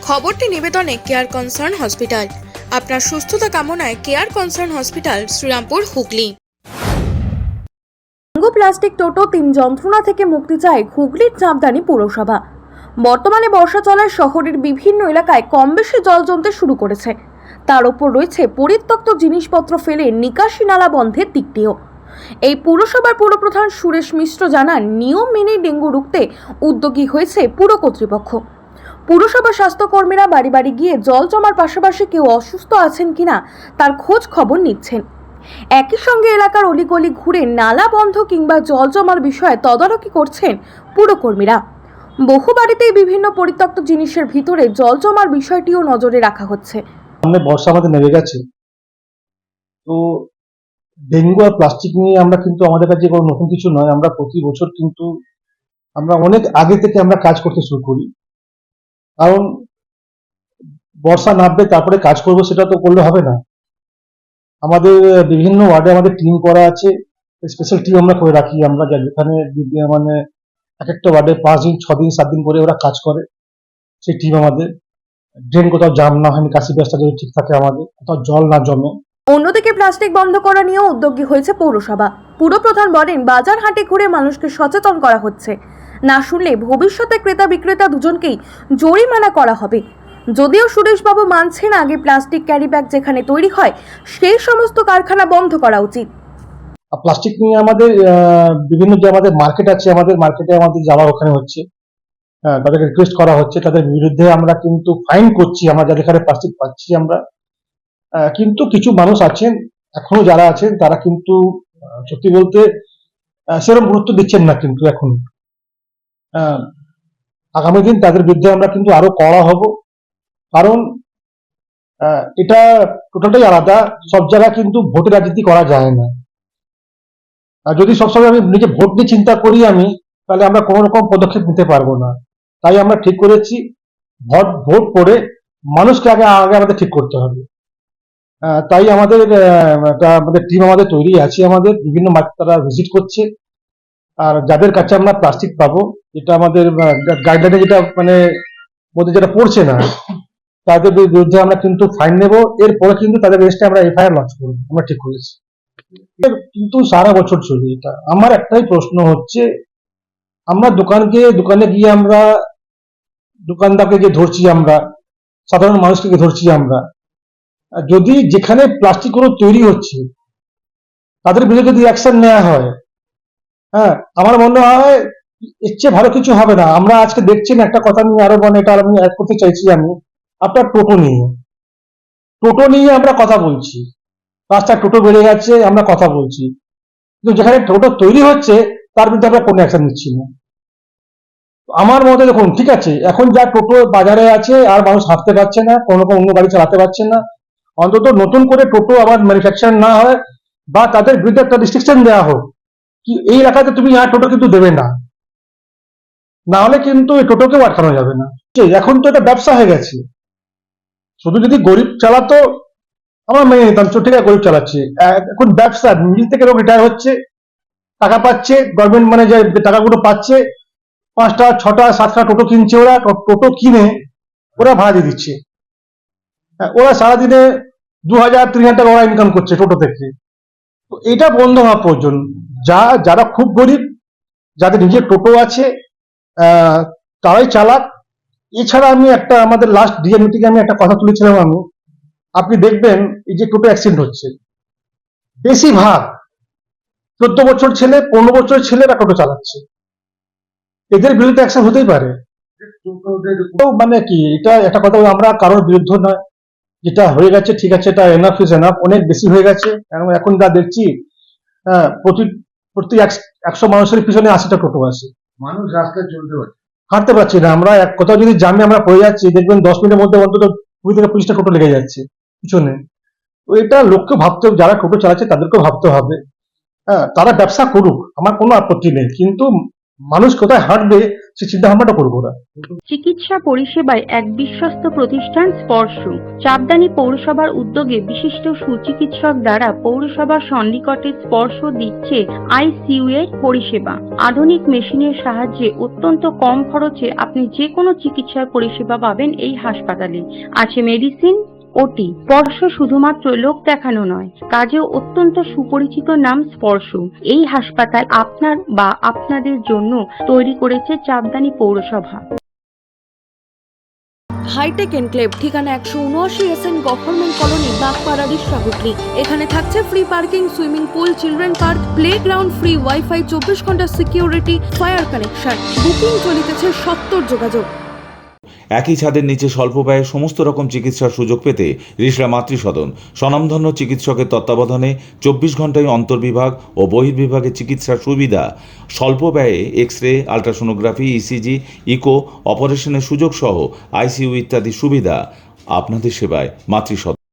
খবরটি নিবেদনে care concern hospital. আপনার সুস্থতা কামনায় care concern hospital, Srirampur, Hooghly. Plastic টোটো তিন যন্ত্রণা থেকে মুক্তি চায় হুগলির চাঁদদানি পৌরসভা। বর্তমানে বর্ষা চলায় শহরের বিভিন্ন এলাকায় কম বেশি জল জমতে শুরু করেছে। তার উপর রয়েছে পরিত্যক্ত জিনিসপত্র ফেলে নিকাশি নালা বন্ধের দিকটিও। এই পৌরসভার পৌরপ্রধান সুরেশ মিশ্র জানান, নিয়ম মেনে ডেঙ্গু রুখতে উদ্যোগী হয়েছে পুর কর্তৃপক্ষ। পুরসভা স্বাস্থ্যকর্মীরা বাড়ি বাড়ি গিয়ে জল জমার পাশাপাশি কেউ অসুস্থ আছেন কিনা তার খোঁজ খবর নিচ্ছেন। একই সঙ্গে এলাকার অলিগলি ঘুরে নালা বন্ধ কিংবা জল জমার বিষয়ে তদারকি করছেন পুরকর্মীরা। বহু বাড়িতেই বিভিন্ন পরিত্যক্ত জিনিসের ভিতরে জল জমার বিষয়টিও নজরে রাখা হচ্ছে। সামনে বর্ষা আমাদের নেমে গেছে, তো ডেঙ্গু আর প্লাস্টিক নিয়ে আমরা কিন্তু আমাদের কাছে কোনো নতুন কিছু নয়। আমরা প্রতি বছর কিন্তু আমরা অনেক আগে থেকে আমরা কাজ করতে শুরু করি, কারণ বর্ষা নামবে তারপরে কাজ করবো সেটা তো করলে হবে না। আমাদের বিভিন্ন ওয়ার্ডে আমাদের টিম করা আছে, স্পেশাল টিম আমরা করে রাখি। আমরা যেখানে মানে এক একটা ওয়ার্ডে 5 দিন 6 দিন 7 দিন করে ওরা কাজ করে। সেই টিম আমাদের ড্রেন কোথাও জাম না হয়, নিকাশি ব্যবস্থা যদি ঠিক থাকে, আমাদের কোথাও জল না জমে। অন্যদিকে প্লাস্টিক বন্ধ করা নিয়েও উদ্যোগী হয়েছে পৌরসভা। পুরপ্রধান বলেন, বাজার হাটে ঘুরে মানুষকে সচেতন করা হচ্ছে। না শুনলে ভবিষ্যতে ক্রেতা বিক্রেতা দুজনকেই জরিমানা করা হবে। যদিও সুরেশবাবু মানছেন, আগে প্লাস্টিক ক্যারি ব্যাগ যেখানে তৈরি হয় সেই সমস্ত কারখানা বন্ধ করা উচিত। প্লাস্টিক নিয়ে আমাদের বিভিন্ন যে আমাদের মার্কেট আছে, আমাদের মার্কেটে আমাদের যাওয়া ওখানে হচ্ছে, তাদেরকে রিকোয়েস্ট করা হচ্ছে, তাদের বিরুদ্ধে আমরা কিন্তু ফাইন করছি আমরা যাদের এখানে প্লাস্টিক পাচ্ছি আমরা। কিন্তু কিছু মানুষ আছেন এখনো যারা আছেন তারা কিন্তু সত্যি বলতে সেরকম গুরুত্ব দিচ্ছেন না। কিন্তু এখন আগামী দিন তাদের বিরুদ্ধে আমরা কিন্তু আরো কড়া হব, কারণ এটা টোটালটাই আলাদা। সব জায়গায় কিন্তু ভোটের রাজনীতি করা যায় না। আর যদি সবসময় আমি নিজে ভোট নিয়ে চিন্তা করি আমি, তাহলে আমরা কোনো রকম পদক্ষেপ নিতে পারবো না। তাই আমরা ঠিক করেছি, ভোট করে মানুষকে আগে আমাদের ঠিক করতে হবে। তাই আমাদের টিম আমাদের তৈরি আছে, আমাদের বিভিন্ন মার্কেট তারা ভিজিট করছে। আর যাদের কাছে আমরা প্লাস্টিক পাবো, এটা আমাদের গাইডলাইনে যেটা মানে মধ্যে যেটা পড়ছে না, তাদের বিরুদ্ধে আমরা কিন্তু ফাইন নেব। এরপরে কিন্তু তাদের এগেইনস্টে আমরা এফআইআর লঞ্চ করবো, আমরা ঠিক করেছি। কিন্তু সারা বছর চলে এটা। আমার একটাই প্রশ্ন হচ্ছে, আমরা দোকানে গিয়ে আমরা দোকানদারকে যে ধরছি, আমরা সাধারণ মানুষকে ধরছি আমরা, যদি যেখানে প্লাস্টিক কোনো তৈরি হচ্ছে তাদের বিরুদ্ধে যদি অ্যাকশন নেওয়া হয়, আমার মনে হয় এর চেয়ে ভালো কিছু হবে না। আমরা আজকে দেখছেন একটা কথা নিয়ে আরো মানে এটা আমি অ্যাড করতে চাইছি আমি, আপনার টোটো নিয়ে আমরা কথা বলছি। রাস্তায় টোটো বেড়ে গেছে, আমরা কথা বলছি, কিন্তু যেখানে টোটো তৈরি হচ্ছে তার বিরুদ্ধে আমরা কোনো অ্যাকশন নিচ্ছি না। আমার মতে দেখুন, ঠিক আছে, এখন যা টোটো বাজারে আছে আর মানুষ হাঁটতে পারছে না, কোনো অন্য গাড়ি চালাতে পারছে না, অন্তত নতুন করে টোটো আবার ম্যানুফ্যাকচার না হয় বা তাদের বিরুদ্ধে একটা রেস্ট্রিকশন দেওয়া হোক কি এই এলাকাতে তুমি আর টোটো কিন্তু দেবে না, না হলে কিন্তু এই টোটোকেও আটকানো যাবে না। এখন তো এটা ব্যবসা হয়ে গেছে। শুধু যদি গরিব চালাতো আমরা মেনে নিতাম, ঠিক আছে গরিব চালাচ্ছে। এখন ব্যবসা, মিল থেকে লোক রিটায়ার হচ্ছে, টাকা পাচ্ছে, গভর্নমেন্ট মানে যে টাকাগুলো পাচ্ছে, 5টা 6টা 7টা টোটো কিনছে। ওরা টোটো কিনে ওরা ভাড়া দিয়ে দিচ্ছে। ওরা সারাদিনে 2000-3000 টাকা ওরা ইনকাম করছে টোটো থেকে। তো এটা বন্ধ হওয়া প্রয়োজন। যারা খুব গরিব, যাদের নিজের টোটো আছে, তারাই চালাক। এছাড়া আমি একটা আমাদের লাস্ট ডিএম মিটিংয়ে আমি একটা কথা তুলেছিলাম আমি, আপনি দেখবেন এই যে টোটো অ্যাক্সিডেন্ট হচ্ছে, বেশিরভাগ 14 বছর ছেলে 15 বছর ছেলেরা টোটো চালাচ্ছে। এদের বিরুদ্ধে অ্যাকশন হতেই পারে। মানে কি, এটা একটা কথা, আমরা কারোর বিরুদ্ধে নয়, যেটা হয়ে গেছে ঠিক আছে, এটা এনাফ ইজ এনাফ, অনেক বেশি হয়ে গেছে। এখন যা দেখছি প্রতি 100 মানুষের পিছনে 80টা টোটো আছে। মানুষ রাস্তায় চলতে পারছে, হাঁটতে পারছি না। আমরা এক কোথাও যদি জামে আমরা পড়ে যাচ্ছি, দেখবেন 10 মিনিটের মধ্যে অন্তত 20 থেকে 25টা টোটো লেগে যাচ্ছে পিছনে। তো এটা লোককে ভাবতে, যারা টোটো চালাচ্ছে তাদেরকেও ভাবতে হবে। তারা ব্যবসা করুক, আমার কোনো আপত্তি নেই, কিন্তু মানুষ কোথায় হাঁটবে সে চিন্তা ভাবনাটা করবো না। চিকিৎসা পরিষেবায় এক বিশ্বস্ত প্রতিষ্ঠান স্পর্শ। চাপদানি পৌরসভার উদ্যোগে বিশিষ্ট সুচিকিৎসক দ্বারা পৌরসভার সন্নিকটে স্পর্শ দিচ্ছে আইসিইউ এর পরিষেবা। আধুনিক মেশিনের সাহায্যে অত্যন্ত কম খরচে আপনি যে কোনো চিকিৎসার পরিষেবা পাবেন এই হাসপাতালে। আছে মেডিসিন, ওটি। স্পর্শ শুধুমাত্র লোক দেখানো নয়, কাজেও অত্যন্ত সুপরিচিত নাম স্পর্শ। এই হাসপাতাল আপনার বা আপনাদের জন্য তৈরি করেছে চাপদানি পৌরসভা। হাইটেক এনক্লেভ, ঠিকানা 179 SN গভর্নমেন্ট কলোনি, বাগপাড়ারি শহরটি। এখানে থাকছে free parking, swimming pool, children park, playground, free wifi, 24 ঘন্টা সিকিউরিটি, ফায়ার কানেকশন। বুকিং চলিতেছে 70 যোগাযোগ। একই ছাদের নিচে স্বল্প ব্যয়ে সমস্ত রকম চিকিৎসার সুযোগ পেতে রিষড়া মাতৃসদন স্বনামধন্য চিকিৎসকের তত্ত্বাবধানে 24 ঘন্টায় অন্তর্বিভাগ ও বহির্বিভাগে চিকিৎসার সুবিধা, স্বল্প ব্যয়ে X ray, ultrasonography, ECG, eco অপারেশনের সুযোগ সহ আইসিইউ ইত্যাদি সুবিধা। আপনাদের সেবায় মাতৃসদন।